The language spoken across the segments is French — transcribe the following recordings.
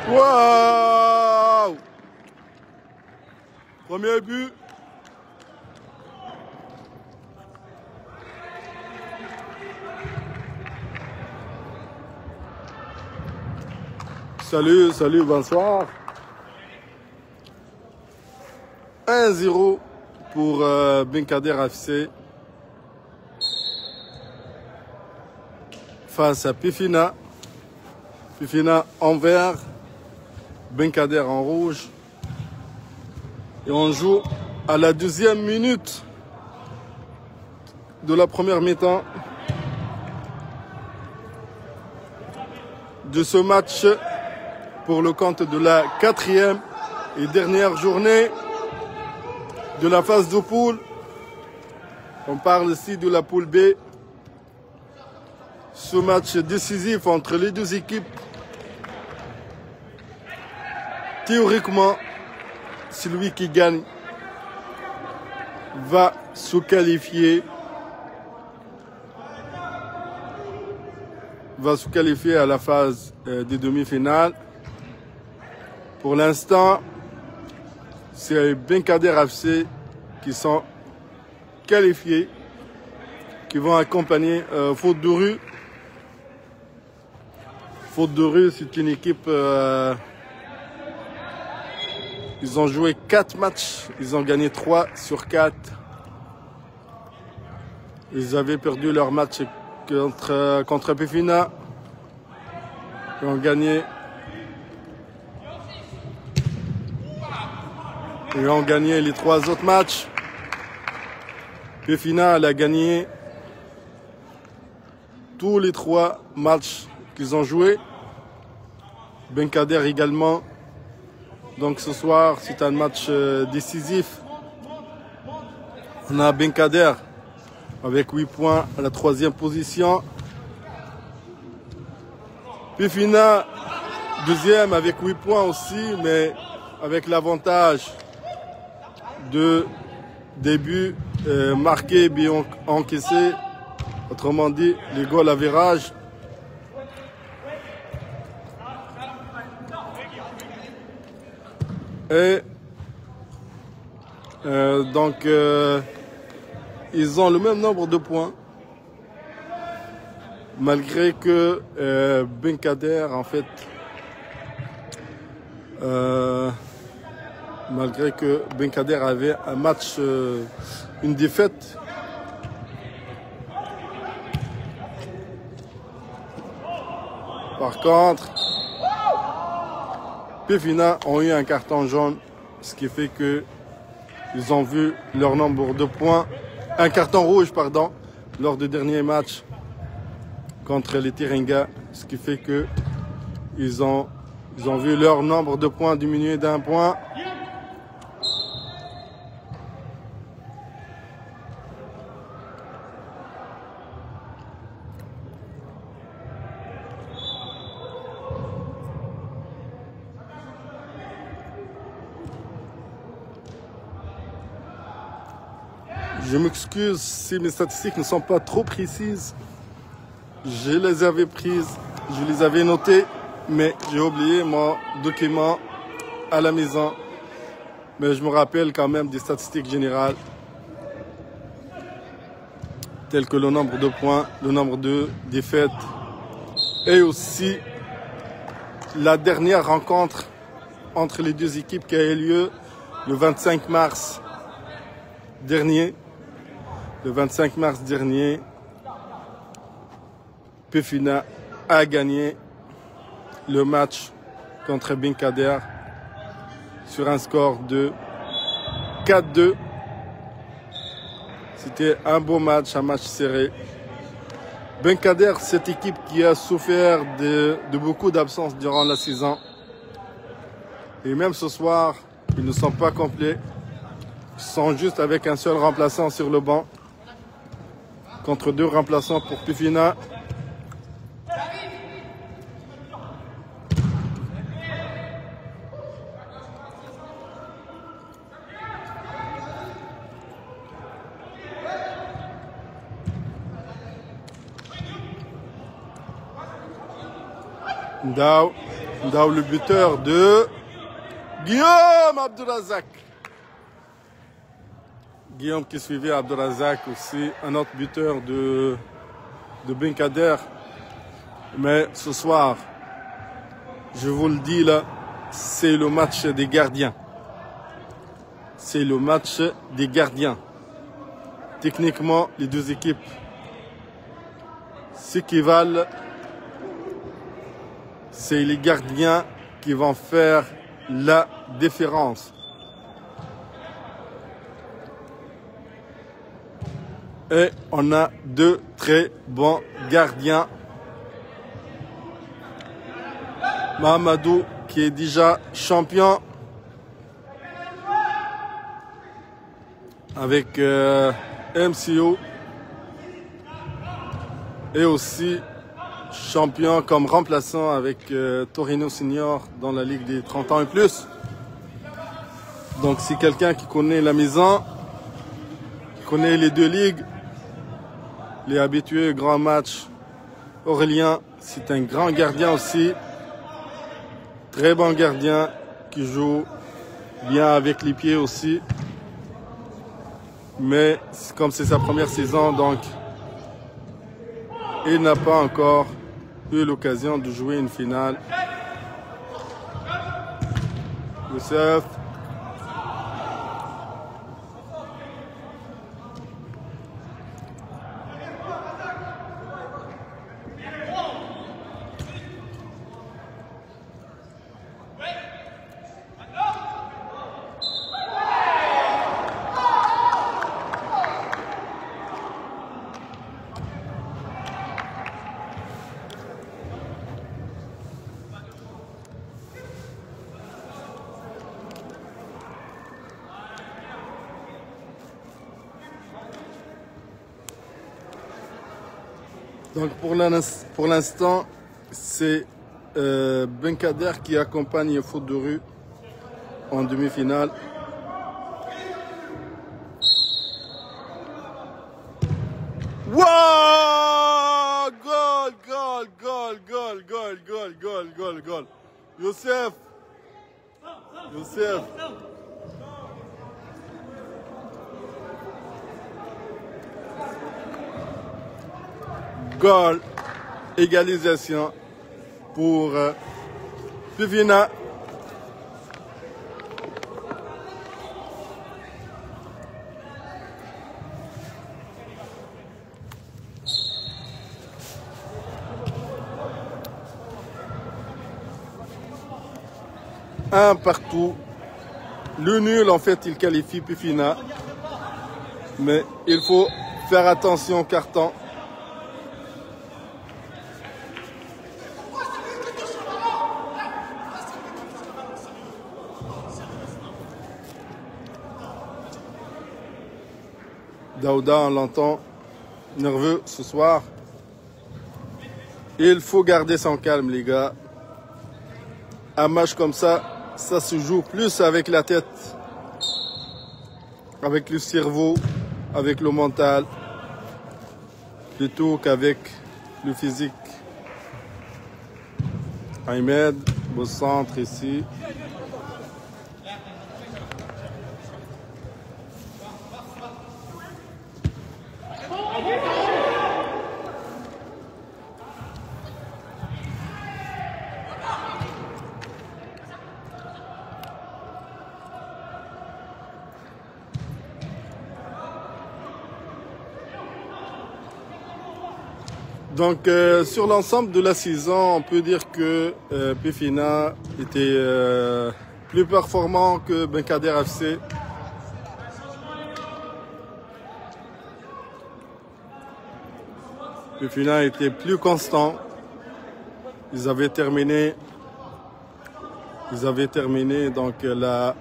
Waouh! Premier but. Salut, salut, bonsoir. 1-0 pour Benkader FC face à Pifina. Pifina en vert, Benkader en rouge. Et on joue à la 2e minute de la première mi-temps de ce match pour le compte de la 4e et dernière journée de la phase de poule. On parle ici de la poule B. Ce match décisif entre les deux équipes. Théoriquement, celui qui gagne va se qualifier. À la phase des demi-finales. Pour l'instant, c'est Benkader FC qui sont qualifiés, qui vont accompagner Faute de Rue. Faute de Rue, c'est une équipe... ils ont joué 4 matchs, ils ont gagné 3 sur 4. Ils avaient perdu leur match contre Pifina. Ils ont gagné. Ils ont gagné les 3 autres matchs. Pifina elle a gagné tous les 3 matchs qu'ils ont joués. Benkader également. Donc ce soir, c'est un match décisif. On a Benkader avec 8 points à la 3e position. Pifina, 2e avec 8 points aussi, mais avec l'avantage de début marqué, bien encaissé. Autrement dit, les goals à virage. Et donc, ils ont le même nombre de points. Malgré que Benkader, en fait, malgré que Benkader avait un match, une défaite. Par contre, Pifina ont eu un carton jaune, ce qui fait que ils ont vu leur nombre de points, un carton rouge, pardon, lors du dernier match contre les Tiringa, ce qui fait que ils ont vu leur nombre de points diminuer d'1 point. Je m'excuse si mes statistiques ne sont pas trop précises. Je les avais prises, je les avais notées, mais j'ai oublié mon document à la maison. Mais je me rappelle quand même des statistiques générales, telles que le nombre de points, le nombre de défaites, et aussi la dernière rencontre entre les deux équipes qui a eu lieu le 25 mars dernier. Le 25 mars dernier, Pifina a gagné le match contre Benkader sur un score de 4-2. C'était un beau match, un match serré. Benkader, cette équipe qui a souffert de beaucoup d'absences durant la saison. Et même ce soir, ils ne sont pas complets. Ils sont juste avec un seul remplaçant sur le banc. Contre 2 remplaçants pour Pifina. Ndao Dans le buteur de Guillaume Abdourazak. Guillaume qui suivait Abdourazak aussi, un autre buteur de Benkader. Mais ce soir, je vous le dis là, c'est le match des gardiens. C'est le match des gardiens. Techniquement, les deux équipes s'équivalent. C'est les gardiens qui vont faire la différence. Et on a deux très bons gardiens. Mahamadou qui est déjà champion avec MCO et aussi champion comme remplaçant avec Torino Senior dans la Ligue des 30 ans et plus. Donc c'est quelqu'un qui connaît la maison, qui connaît les deux ligues, il est habitué aux grands matchs. Aurélien, c'est un grand gardien aussi, très bon gardien qui joue bien avec les pieds aussi. Mais comme c'est sa première saison, donc il n'a pas encore eu l'occasion de jouer une finale. Youssef. Donc pour l'instant, c'est Benkader qui accompagne Foot de rue en demi-finale. Wow! Goal, goal, goal, goal, goal, goal, goal, goal, goal. Youssef. Youssef. Goal, égalisation pour Pufina. Un partout. Le nul, en fait, il qualifie Pufina. Mais il faut faire attention au carton. Daouda, on l'entend nerveux ce soir. Il faut garder son calme, les gars. Un match comme ça, ça se joue plus avec la tête, avec le cerveau, avec le mental, plutôt qu'avec le physique. Ahmed, au centre ici. Donc sur l'ensemble de la saison, on peut dire que Pufina était plus performant que Benkader FC. Pufina était plus constant. Ils avaient terminé donc la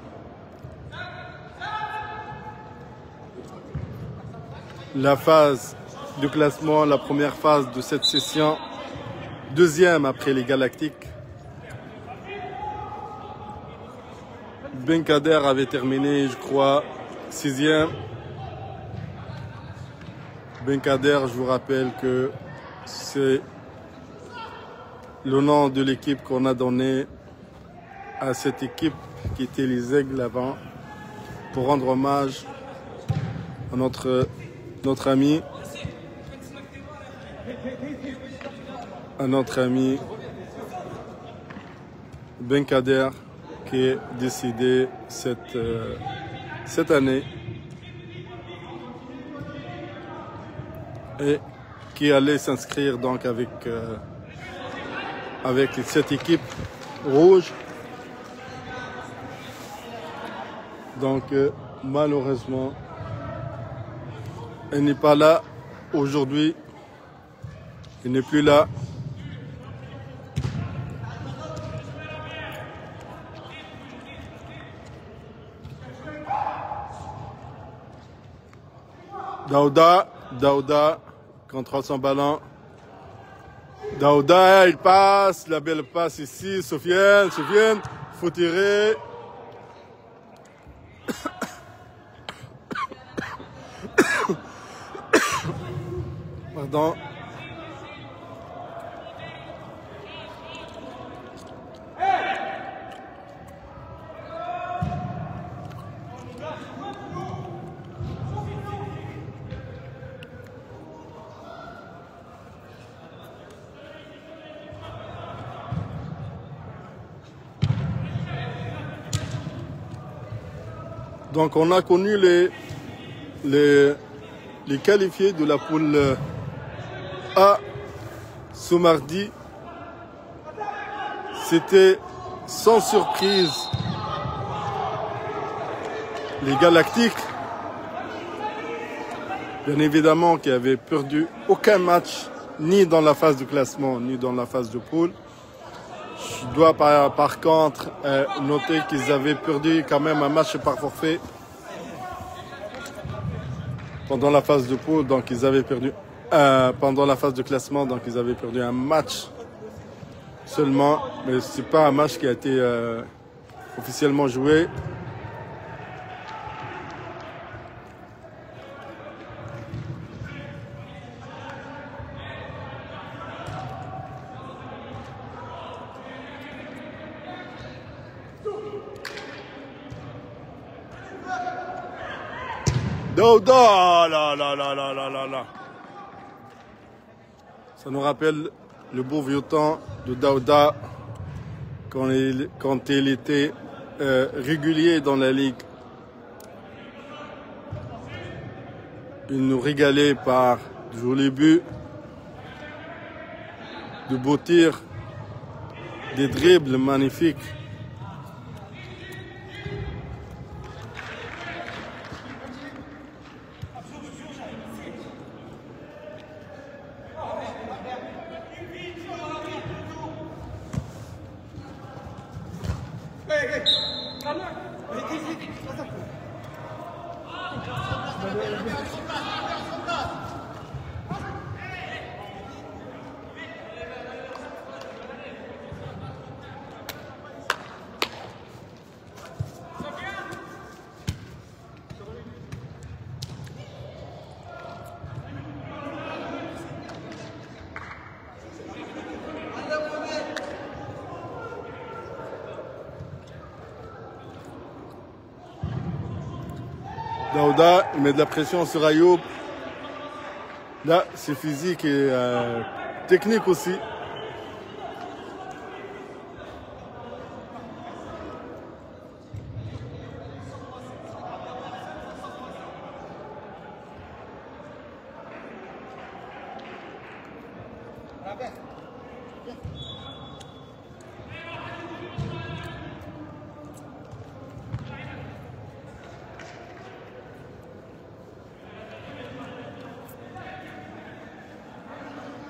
phase du classement, la première phase de cette session, deuxième après les Galactiques. Benkader avait terminé, je crois, sixième. Benkader, je vous rappelle que c'est le nom de l'équipe qu'on a donné à cette équipe qui était les Aigles avant, pour rendre hommage à notre ami, Ben Kader, qui est décédé cette année et qui allait s'inscrire donc avec cette équipe rouge. Donc malheureusement, elle n'est pas là aujourd'hui. Il n'est plus là. Daouda contrôle son ballon. Daouda, il passe, la belle passe ici. Sofiane, faut tirer. Pardon. Donc on a connu les qualifiés de la poule A ce mardi. C'était sans surprise les Galactiques, bien évidemment, qui avaient perdu aucun match, ni dans la phase de classement, ni dans la phase de poule. Je dois par contre noter qu'ils avaient perdu quand même un match par forfait pendant la phase de poule, donc ils avaient perdu pendant la phase de classement, donc ils avaient perdu un match seulement, mais c'est pas un match qui a été officiellement joué. Daouda, là. Ça nous rappelle le beau vieux temps de Daouda quand il était régulier dans la ligue. Il nous régalait par de jolis buts, de beaux tirs, des dribbles magnifiques. Daouda, il met de la pression sur Ayoub. Là, c'est physique et technique aussi.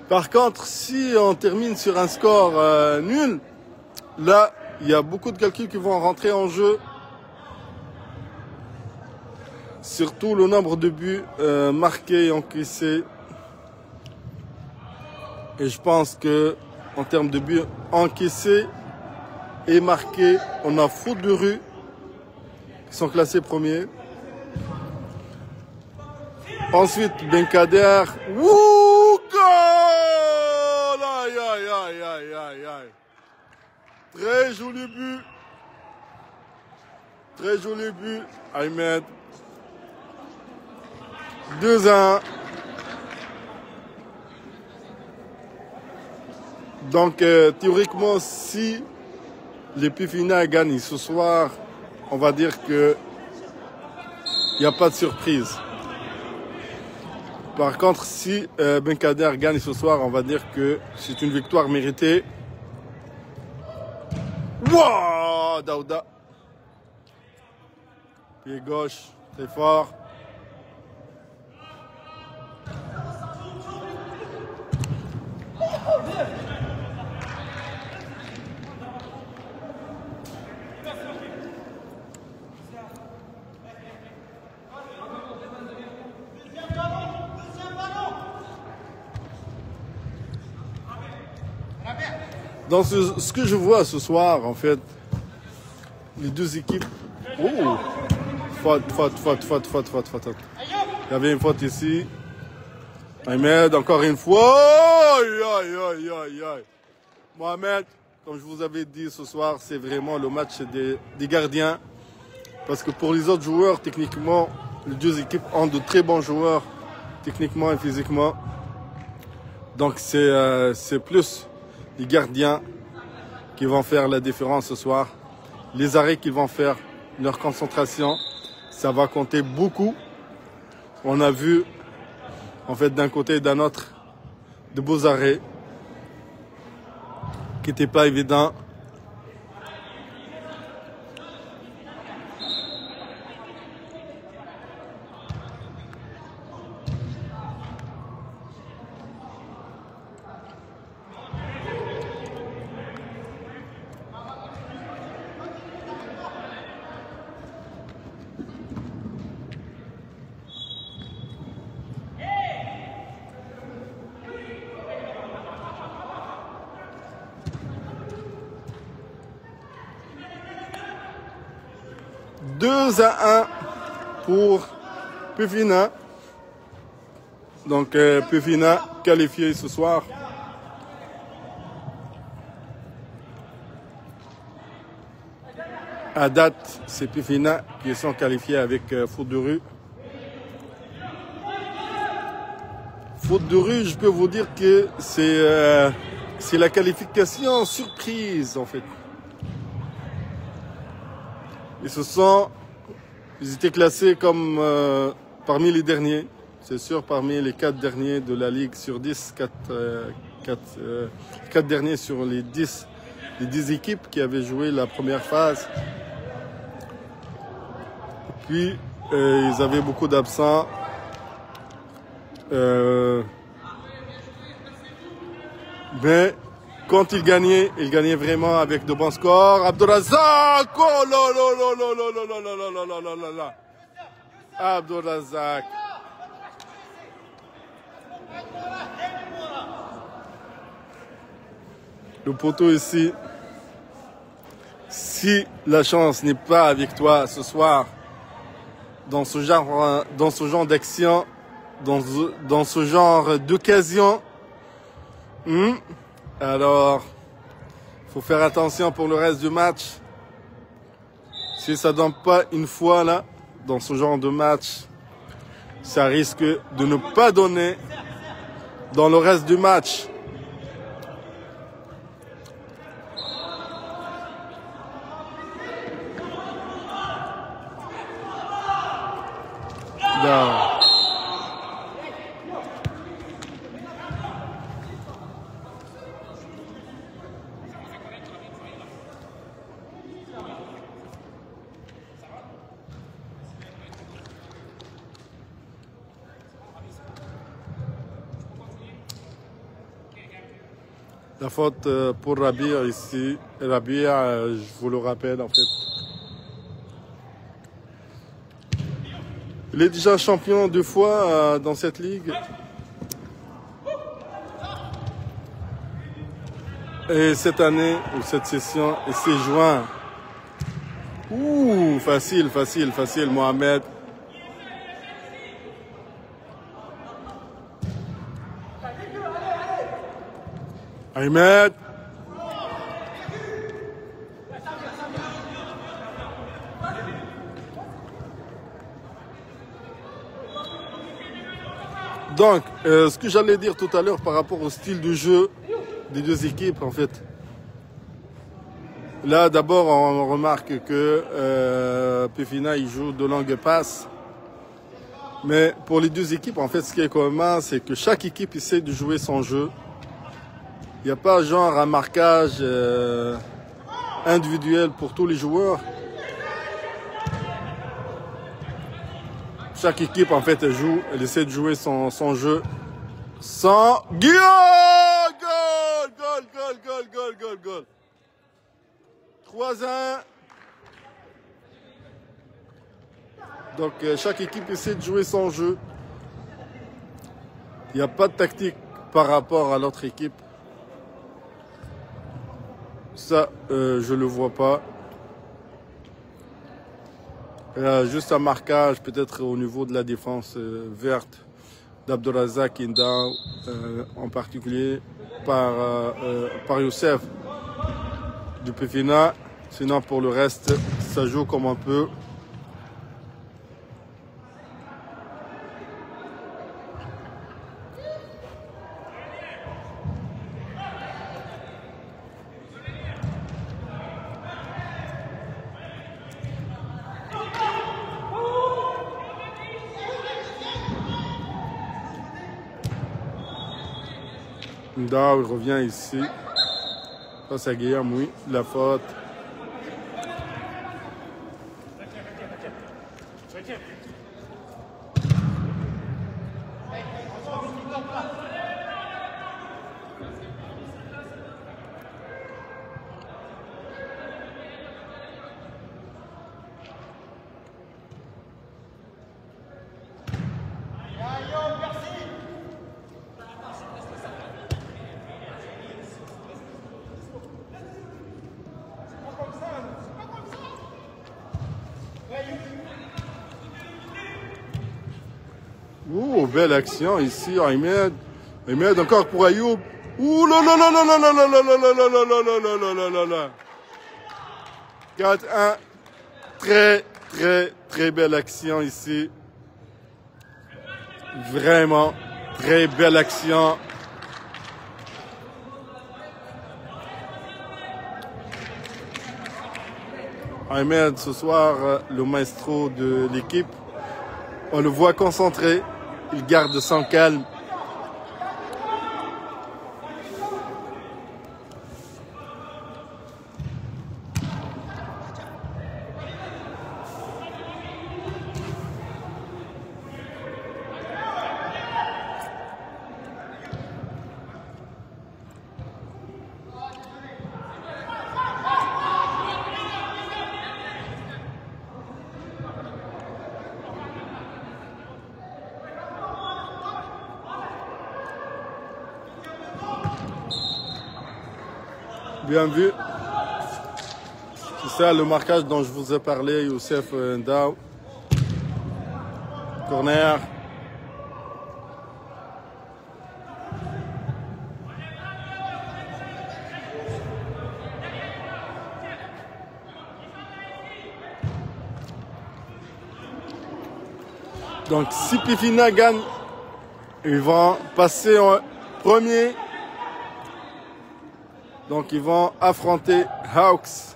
Par contre, si on termine sur un score nul, là, il y a beaucoup de calculs qui vont rentrer en jeu. Surtout le nombre de buts marqués et encaissés. Et je pense que en termes de buts encaissés et marqués, on a Foot de Rue qui sont classés premiers. Ensuite, Ben Kader. Wouh, goal! Aïe, aïe, aïe, aïe, aïe, Très joli but. Très joli but. Ahmed. 2-1. Donc, théoriquement, si les Pifina gagnent ce soir, on va dire que il n'y a pas de surprise. Par contre, si Benkader gagne ce soir, on va dire que c'est une victoire méritée. Wouah, Daouda. Pied gauche, très fort. Dans ce que je vois ce soir, en fait, les deux équipes... Oh, faute. Il y avait une faute ici. Ahmed, encore une fois. Aïe. Mohamed, comme je vous avais dit ce soir, c'est vraiment le match des gardiens. Parce que pour les autres joueurs, techniquement, les deux équipes ont de très bons joueurs, techniquement et physiquement. Donc c'est plus les gardiens qui vont faire la différence ce soir. Les arrêts qui vont faire leur concentration, ça va compter beaucoup. On a vu, en fait, d'un côté et d'un autre, de beaux arrêts qui n'étaient pas évidents. « 2-1 pour Pufina. Donc Pufina qualifié ce soir. À date, c'est Pufina qui sont qualifiés avec faute de rue. Faute de rue, je peux vous dire que c'est la qualification surprise en fait. Ils étaient classés comme parmi les derniers. C'est sûr, parmi les 4 derniers de la Ligue sur 10, 4 derniers sur les 10 équipes qui avaient joué la première phase. Puis, ils avaient beaucoup d'absents. Mais quand ils gagnaient vraiment avec de bons scores. Abdelrazak, oh là. Abdelrazak. Le poteau ici. Si la chance n'est pas avec toi ce soir, dans ce genre d'action, dans ce genre d'occasion, alors, il faut faire attention pour le reste du match. Si ça ne donne pas une fois là, dans ce genre de match, ça risque de ne pas donner dans le reste du match. Non. La faute pour Rabia ici. Rabia, je vous le rappelle en fait. Il est déjà champion 2 fois dans cette ligue. Et cette année, ou cette session, il s'est joint. Ouh, facile, Mohamed. Ahmed. Donc, ce que j'allais dire tout à l'heure par rapport au style de jeu des deux équipes, en fait. Là, d'abord, on remarque que Pefina, il joue de longues passes. Mais pour les deux équipes, en fait, ce qui est commun, c'est que chaque équipe essaie de jouer son jeu. Il n'y a pas genre un marquage individuel pour tous les joueurs. Chaque équipe, en fait, elle essaie de jouer son jeu sans... Guillaume! Goal! 3-1. Donc, chaque équipe essaie de jouer son jeu. Il n'y a pas de tactique par rapport à l'autre équipe. Ça, je le vois pas. Juste un marquage, peut-être au niveau de la défense verte d'Abdelrazak Inda, en particulier par Youssef du Pefina. Sinon, pour le reste, ça joue comme un peu. Inda, il revient ici. Face à Guillaume, oui, la faute. Ouh, belle action ici, Ahmed. Ahmed encore pour Ayoub. Ouh là là là là là là là là là là là là là là là là. 4-1. Très belle action ici. Vraiment, très belle action. Ahmed, ce soir, le maestro de l'équipe. On le voit concentré. Il garde son calme. Bien vu. C'est ça le marquage dont je vous ai parlé, Youssef Ndao. Corner. Donc si Pefina gagne, ils vont passer en premier. Donc ils vont affronter Hawks.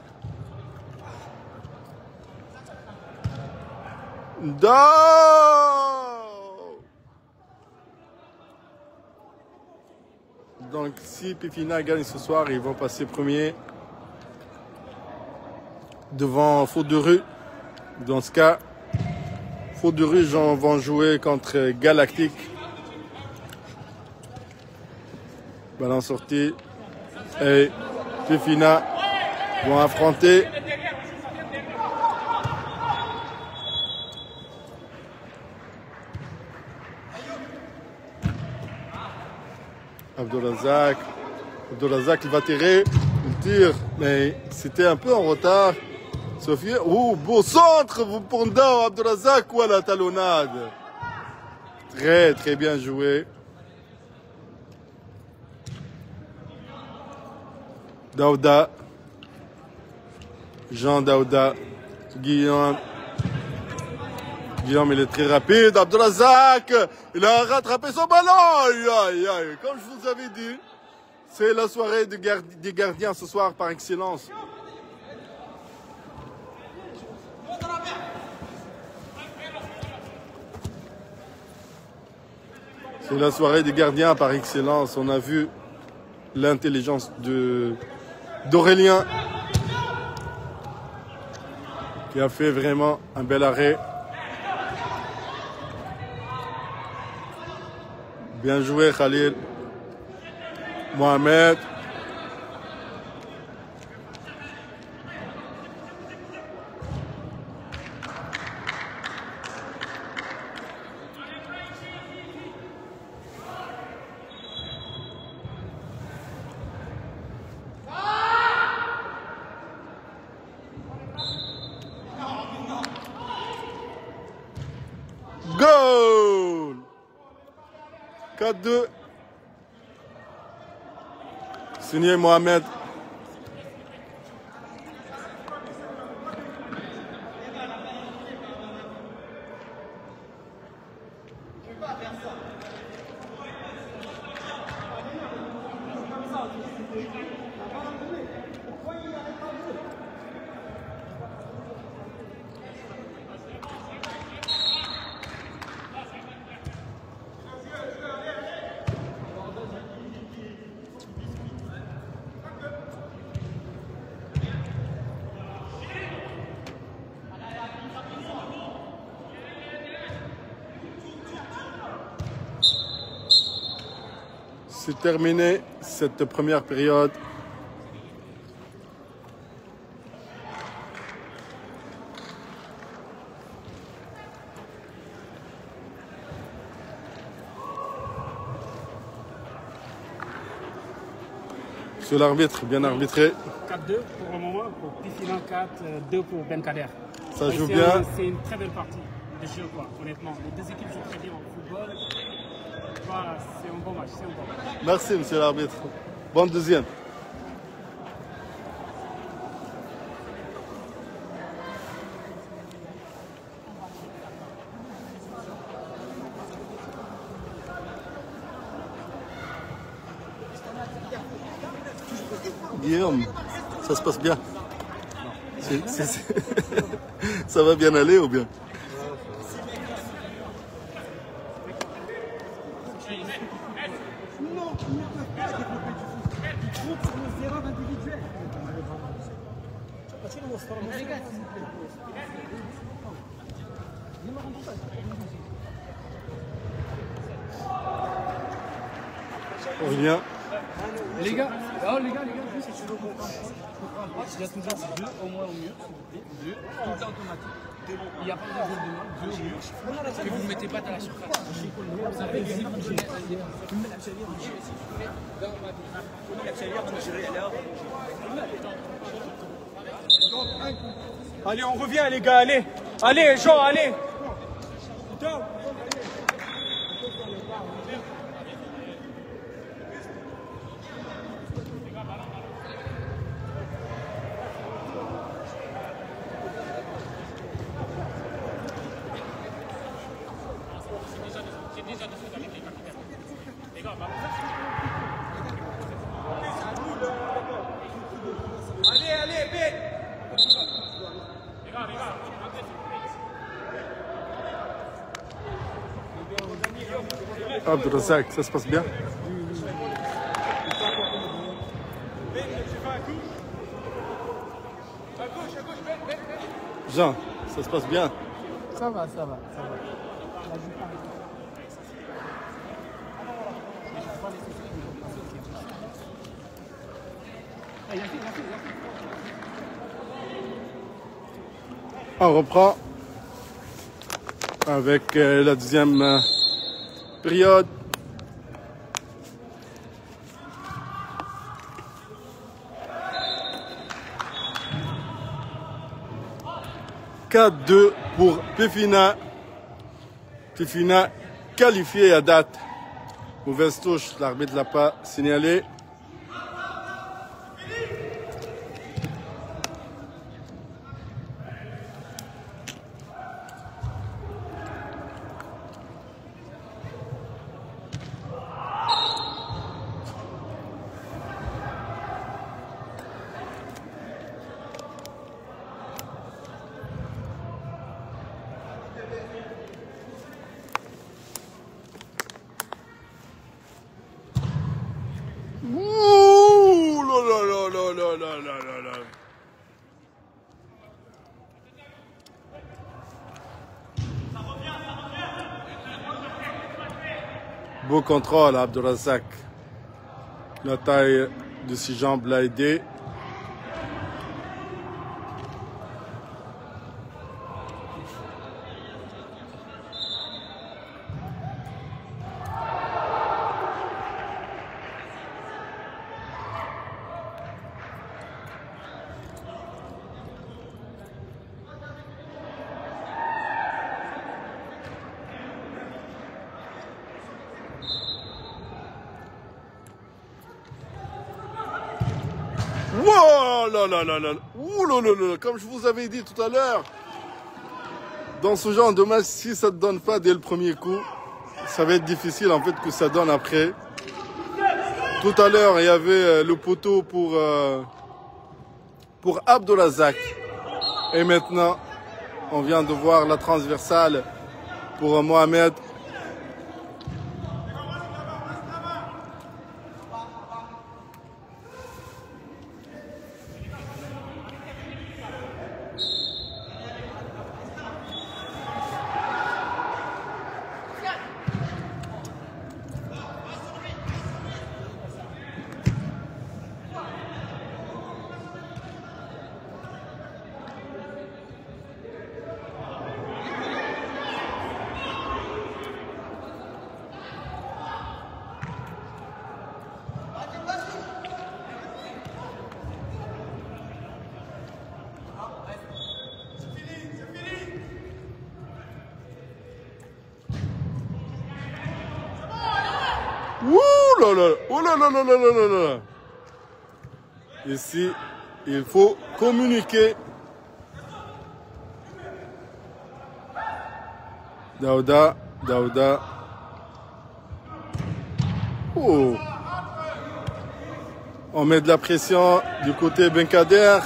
No! Donc si Pefina gagne ce soir, ils vont passer premier devant Faute de Rue. Dans ce cas, Faute de Rue vont jouer contre Galactique. Ballon sorti. Et Pefina vont affronter Abdelrazak. Abdelrazak, il va tirer, il tire, mais c'était un peu en retard. Sophie, beau centre pour Ndao, Abdelrazak, ou à la talonnade. Très bien joué. Daouda, Jean Daouda, Guillaume, Guillaume, il est très rapide. Abdelrazak, il a rattrapé son ballon. Aïe, aïe, aïe. Comme je vous avais dit, c'est la soirée des gardiens ce soir par excellence. C'est la soirée des gardiens par excellence. On a vu l'intelligence d'Aurélien qui a fait vraiment un bel arrêt. Bien joué Khalil. Mohamed. Goal 4-2. Signé Mohamed. C'est terminé cette première période. Monsieur l'arbitre, bien arbitré. 4-2 pour le moment, pour Pifina 4-2 pour Ben Kader. Ça joue bien. C'est une très belle partie de jeu, quoi, honnêtement. Les deux équipes jouent très bien au football. Voilà, c'est un bon match, c'est un bon match. Merci, monsieur l'arbitre. Bonne deuxième. Guillaume, ça se passe bien. Ça va bien aller ou bien? Aurélien. Les gars, juste si tu veux comprendre. Il y a toujours deux au moins au mur, deux, tout le temps automatique. Il n'y a pas de jeu de main, deux au mur. Et vous ne mettez pas dans la surface. Vous avez gagné, vous gérez. Allez, on revient les gars, allez. Allez, Jean, allez. Allez, vite. Abdelrazak, ça se passe bien? Jean, ça se passe bien? Ça va. On reprend avec la deuxième période. « 4-2 pour Pifina. Pifina qualifié à date. Mauvaise touche, l'arbitre ne l'a pas signalé. Ouh là là là là là là là là. Beau contrôle, Abdelrazak. La taille de ses jambes l'a aidé. Wow là là là là. Ouh là là là. Comme je vous avais dit tout à l'heure, dans ce genre de match, si ça ne te donne pas dès le premier coup, ça va être difficile en fait que ça donne après. Tout à l'heure, il y avait le poteau pour Abdelrazak. Et maintenant, on vient de voir la transversale pour Mohamed. Ouh là là, oh là là là là là là là. Ici, il faut communiquer. Daouda, Daouda. Oh. On met de la pression du côté Benkader.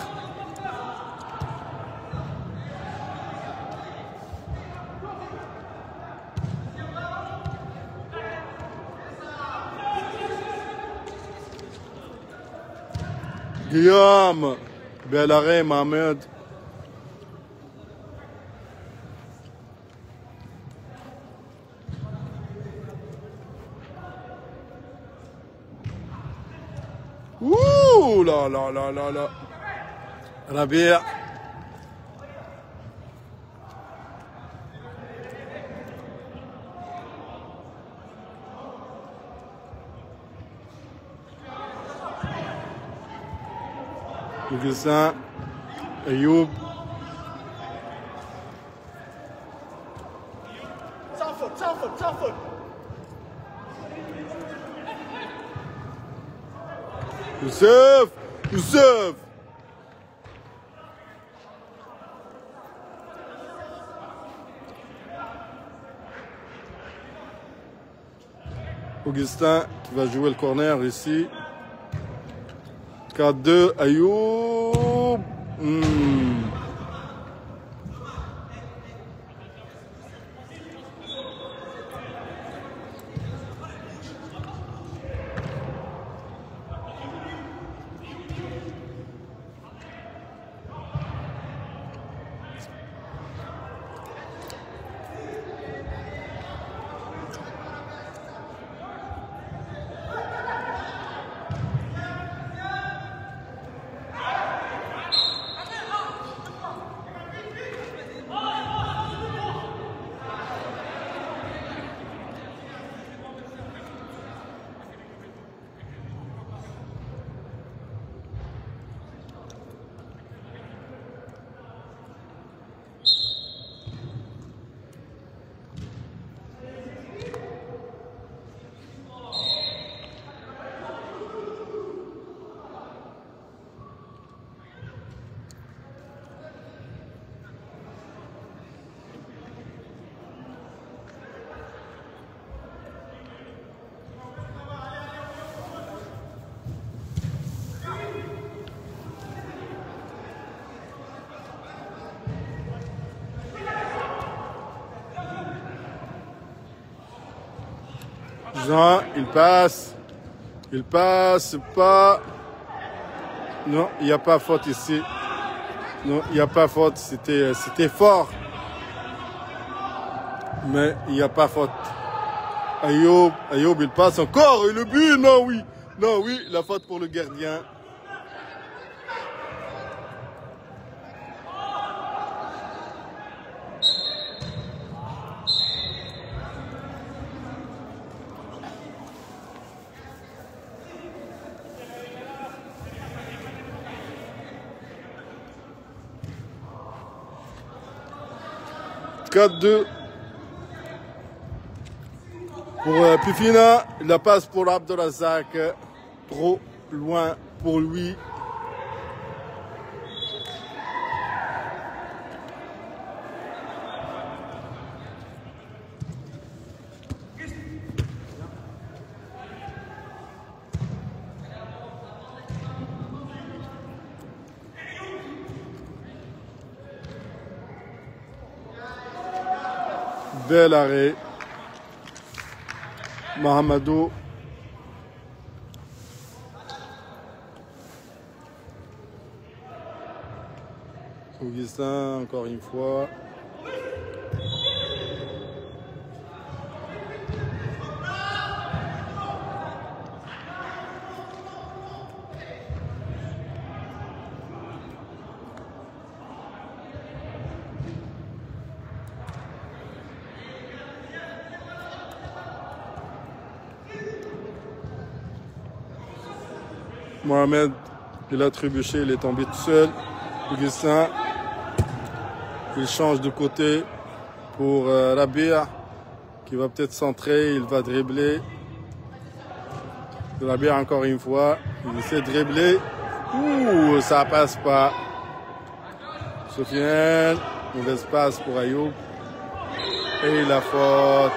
Guillaume, bel arrêt, Mohamed. Ouh là là là là là. Rabia. Augustin, Ayoub. Sans faute, sans faute, sans faute. Youssef, Youssef. Augustin qui va jouer le corner ici. 4-2, Ayoub. Jean, il passe. Il passe pas. Non, il n'y a pas faute ici. Non, il n'y a pas faute. C'était fort. Mais il n'y a pas faute. Ayoub, il passe encore. Et le but, non, oui. Non, oui, la faute pour le gardien. Pour Pifina, la passe pour Abdelrazak, trop loin pour lui. Bel arrêt. Mahamadou. Augustin, encore une fois. Mohamed, il a trébuché, il est tombé tout seul. Augustin, il change de côté pour Rabia, qui va peut-être centrer, il va dribbler. Rabia encore une fois, il essaie de dribbler. Ouh, ça passe pas. Sofiane, mauvais passe pour Ayoub. Et la faute.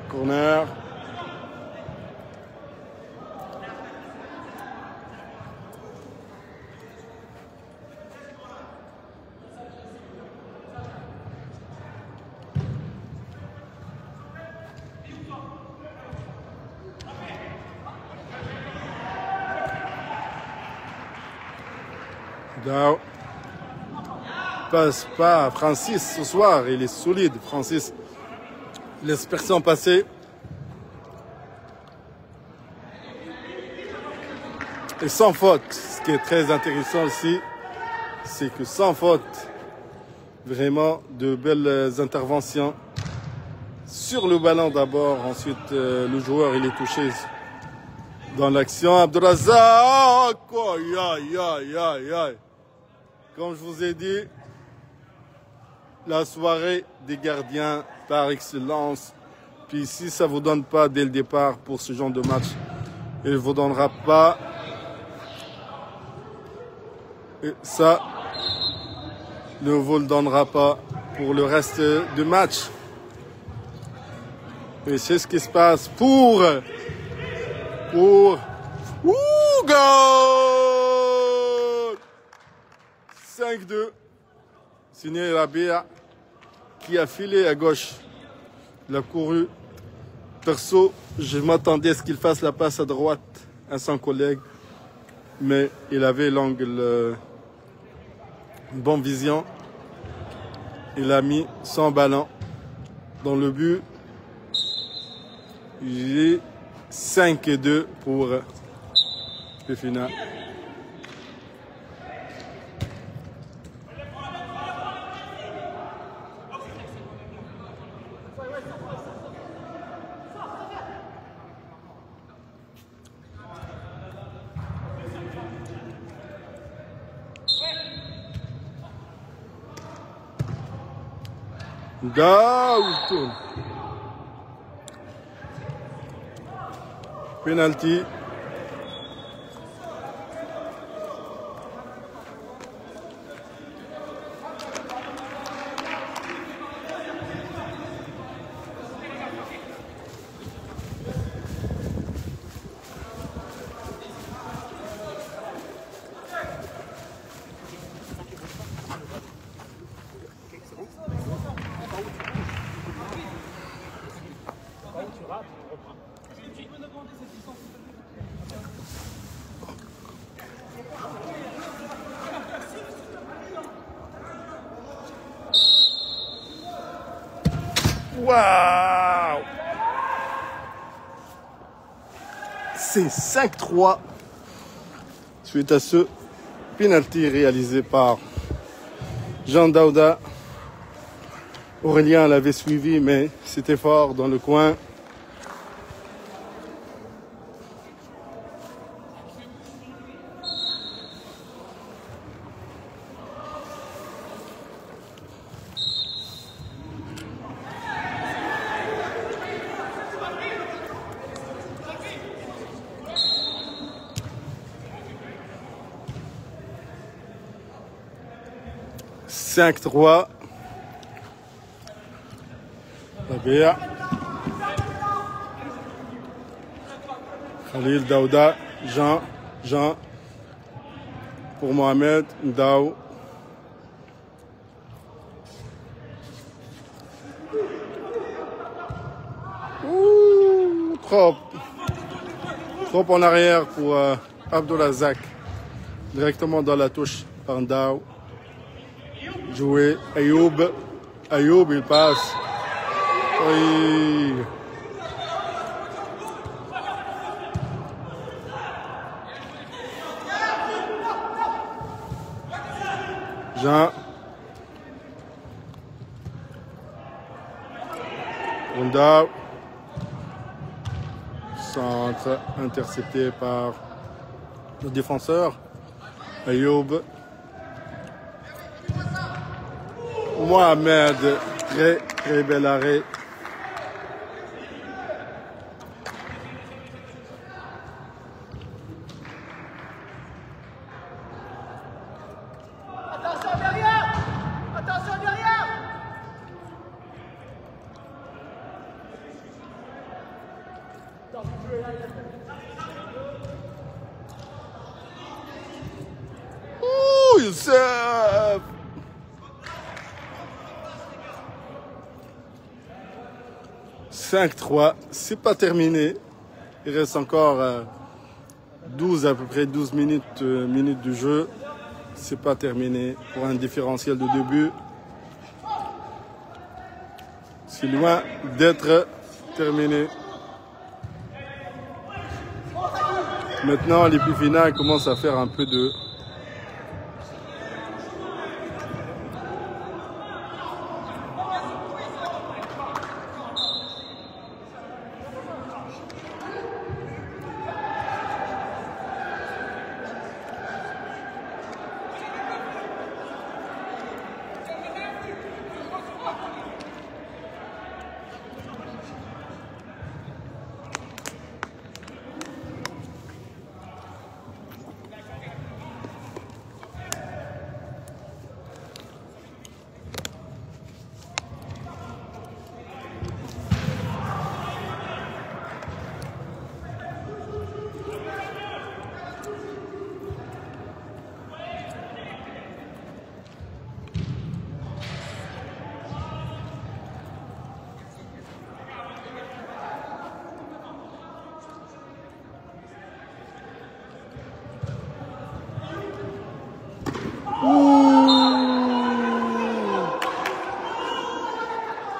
Corner. Dao. Passe pas. Francis ce soir, il est solide. Francis laisse personne passer. Et sans faute. Ce qui est très intéressant aussi, c'est que sans faute, vraiment de belles interventions sur le ballon d'abord. Ensuite, le joueur il est touché dans l'action. Abdelrazak, aïe, aïe, aïe, aïe, aïe. Comme je vous ai dit, la soirée des gardiens par excellence. Puis si ça ne vous donne pas dès le départ pour ce genre de match, il ne vous donnera pas. Et ça ne vous le donnera pas pour le reste du match. Et c'est ce qui se passe pour goal 5-2. Signé Rabia qui a filé à gauche. Il a couru. Perso, je m'attendais à ce qu'il fasse la passe à droite à son collègue. Mais il avait l'angle, une bonne vision. Il a mis son ballon dans le but. Il est 5-2 pour Pifina. Daoutoun. Penalty. Waouh! C'est 5-3 suite à ce penalty réalisé par Jean Daouda. Aurélien l'avait suivi, mais c'était fort dans le coin. « 5-3 » Rabia. Khalil Daouda, Jean, pour Mohamed, Ndao. Trop en arrière pour Abdulrazak. Directement dans la touche par Ndao. Joué, Ayoub, il passe. Oui. Jean. Ndao. Centre intercepté par le défenseur. Ayoub. Mohamed, très bel arrêt. Attention derrière! Attention derrière! Ouh, Youssef! « 5-3 », c'est pas terminé. Il reste encore à peu près 12 minutes du jeu. C'est pas terminé pour un différentiel de 2 buts. C'est loin d'être terminé. Maintenant, les plus finales commencent à faire un peu de...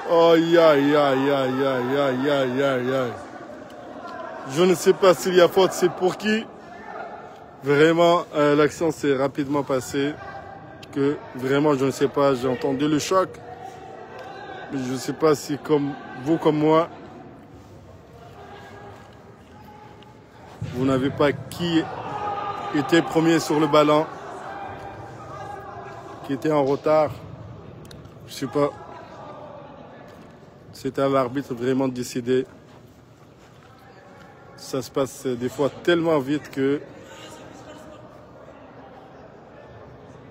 Aïe, aïe, aïe, aïe, aïe, aïe, aïe, aïe, aïe. Je ne sais pas s'il y a faute, c'est pour qui. Vraiment, l'action s'est rapidement passée. Que vraiment, je ne sais pas, j'ai entendu le choc. Mais je ne sais pas si comme vous, comme moi, vous n'avez pas qui était premier sur le ballon, qui était en retard. Je ne sais pas. C'est à l'arbitre vraiment de décider. Ça se passe des fois tellement vite que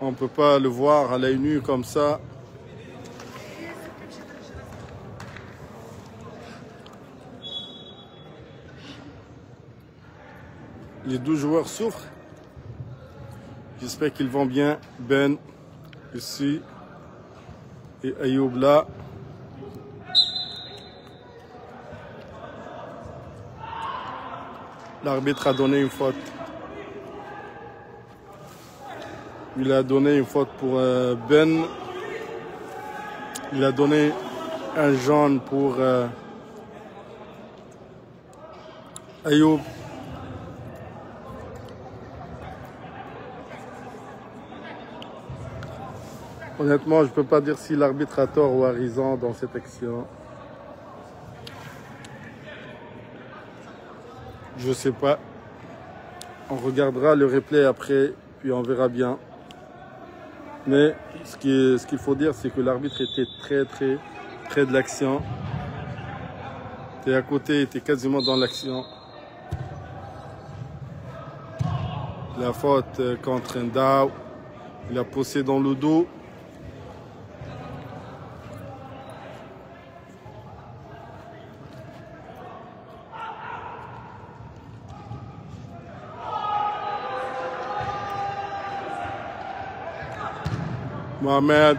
on ne peut pas le voir à l'œil nu comme ça. Les 12 joueurs souffrent. J'espère qu'ils vont bien. Ben, ici, et Ayoub là. L'arbitre a donné une faute. Il a donné une faute pour Ben. Il a donné un jaune pour Ayoub. Honnêtement, je ne peux pas dire si l'arbitre a tort ou a raison dans cette action. Je ne sais pas. On regardera le replay après, puis on verra bien. Mais ce qu'il faut dire, c'est que l'arbitre était très près de l'action. Et à côté, il était quasiment dans l'action. La faute contre Ndao. Il a poussé dans le dos. Mohamed.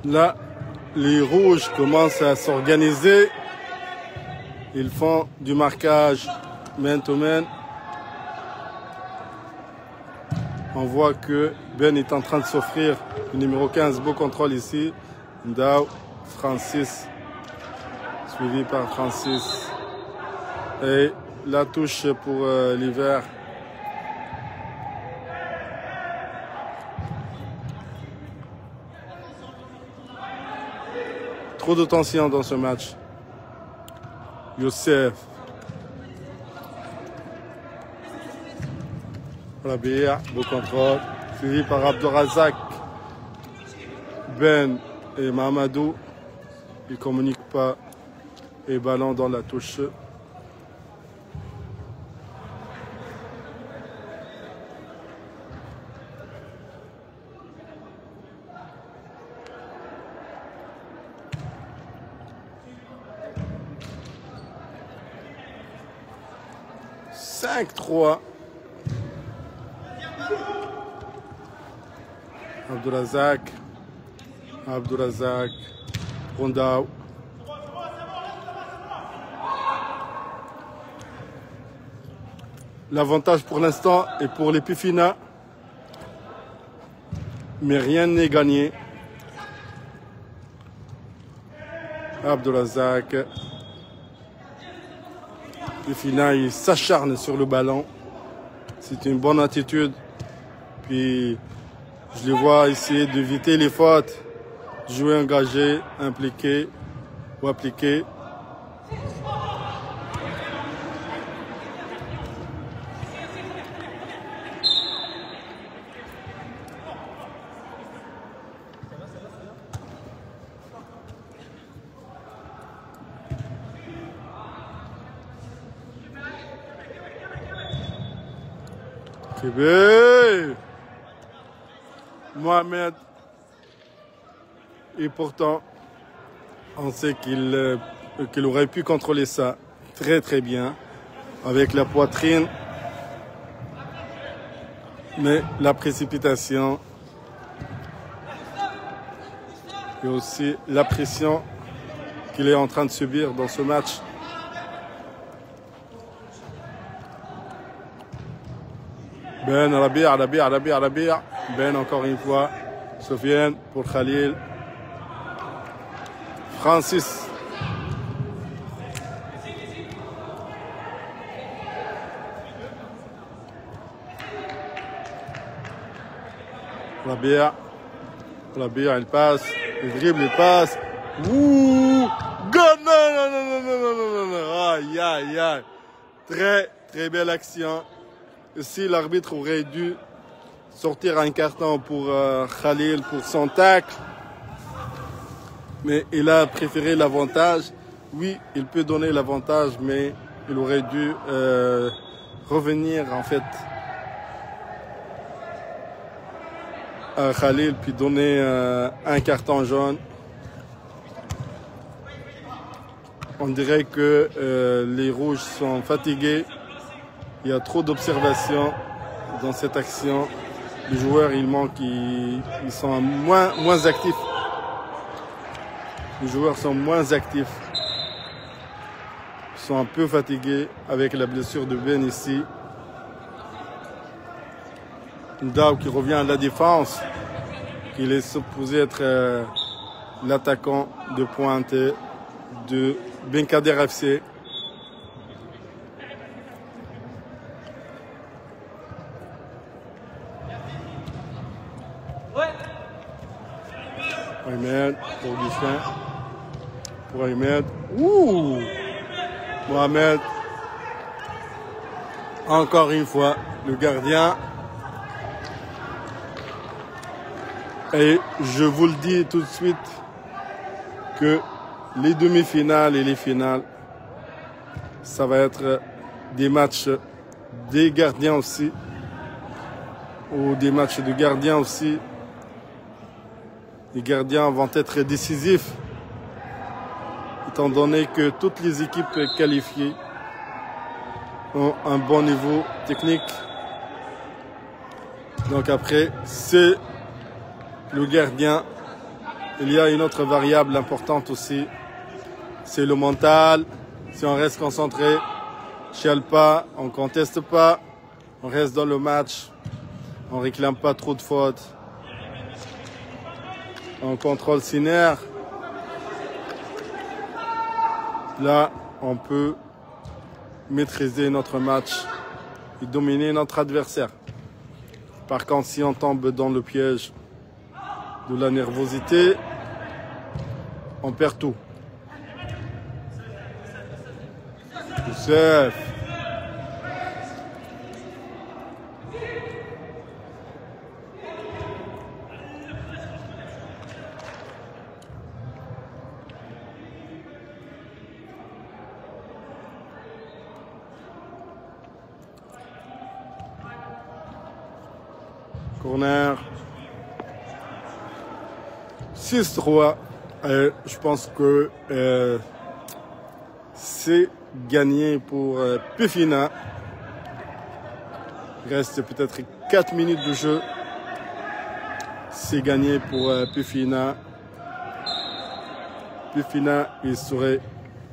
Là, les rouges commencent à s'organiser. Ils font du marquage man-to-man. On voit que Ben est en train de s'offrir le numéro 15, beau contrôle ici. Ndao, Francis, suivi par Francis. Et la touche pour l'hiver. Trop de tension dans ce match. Youssef. Rabia, beau contrôle, suivi par Abdourazak. Ben et Mahamadou, ils ne communiquent pas. Et ballon dans la touche. « 5-3 » Abdourazak, Rondao. L'avantage pour l'instant est pour les Pifina, mais rien n'est gagné. Abdourazak, Pifina, il s'acharne sur le ballon. C'est une bonne attitude. Puis je les vois essayer d'éviter les fautes, jouer engagé, impliqué ou appliqué. Kébé! Mohamed, et pourtant, on sait qu'il aurait pu contrôler ça très bien avec la poitrine, mais la précipitation et aussi la pression qu'il est en train de subir dans ce match. Ben Rabia. Ben encore une fois. Sofiane pour Khalil. Francis. Rabia, il passe. Il dribble, il passe. Ouh! God! Non. Aïe. Très belle action. Si l'arbitre aurait dû sortir un carton pour Khalil pour son tacle, mais il a préféré l'avantage. Oui, il peut donner l'avantage, mais il aurait dû revenir en fait à Khalil puis donner un carton jaune. On dirait que les rouges sont fatigués. Il y a trop d'observations dans cette action. Les joueurs, ils manquent, ils sont moins actifs. Les joueurs sont moins actifs. Ils sont un peu fatigués avec la blessure de Ben ici. Ndao qui revient à la défense. Il est supposé être l'attaquant de pointe de Benkader FC. Mohamed pour Augustin. Pour Ahmed. Ouh! Mohamed. Encore une fois, le gardien. Et je vous le dis tout de suite que les demi-finales et les finales, ça va être des matchs des gardiens aussi. Ou des matchs de gardiens aussi. Les gardiens vont être décisifs, étant donné que toutes les équipes qualifiées ont un bon niveau technique. Donc après, c'est le gardien. Il y a une autre variable importante aussi, c'est le mental. Si on reste concentré, on ne chiale pas, on ne conteste pas, on reste dans le match, on ne réclame pas trop de fautes. On contrôle ses nerfs. Là, on peut maîtriser notre match et dominer notre adversaire. Par contre, si on tombe dans le piège de la nervosité, on perd tout. Youssef. Corner. 6-3. Je pense que c'est gagné pour Pefina. Il reste peut-être 4 minutes de jeu. C'est gagné pour Pefina. Pefina, il serait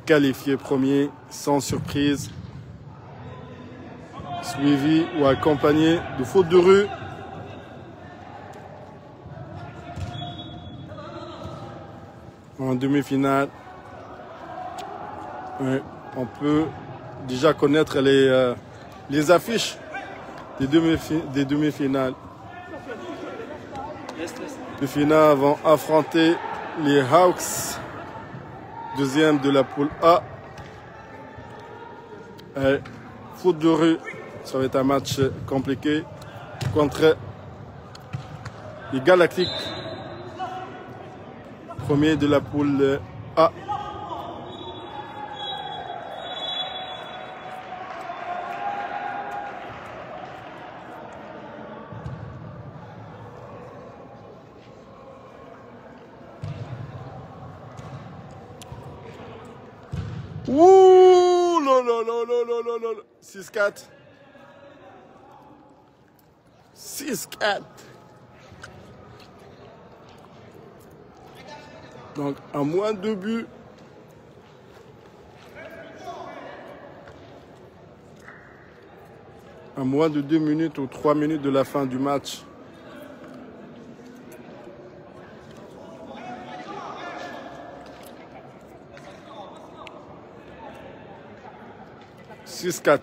qualifié premier sans surprise. Suivi ou accompagné de fautes de rue. En demi-finale, on peut déjà connaître les affiches des demi-finales. Les finales vont affronter les Hawks, deuxième de la poule A. Faute de rue, ça va être un match compliqué contre les Galactiques. Premier de la poule A. Ouh là là là là là là là. 6-4. 6-4. Donc, à moins de 2 buts. À moins de 2 minutes ou 3 minutes de la fin du match. « 6-4 ».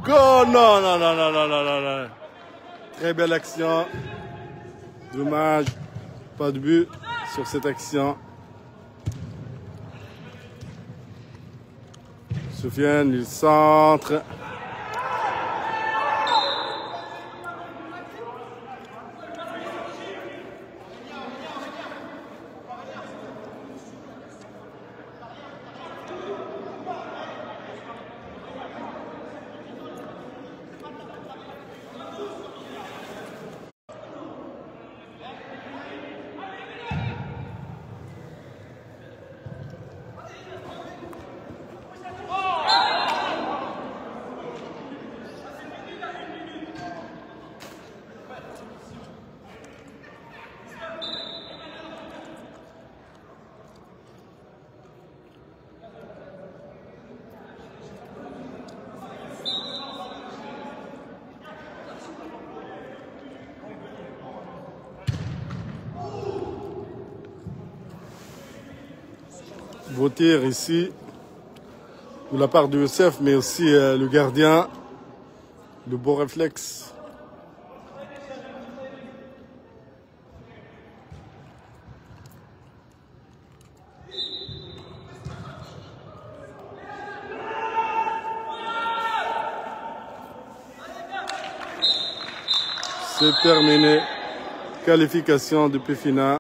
Go! Non, non, non, non, non, non, non, non. Très belle action. Dommage. Pas de but sur cette action. Soufiane, il centre. Beau tir ici de la part de Youssef, mais aussi le gardien. De beaux réflexes. C'est terminé. Qualification de Péfina.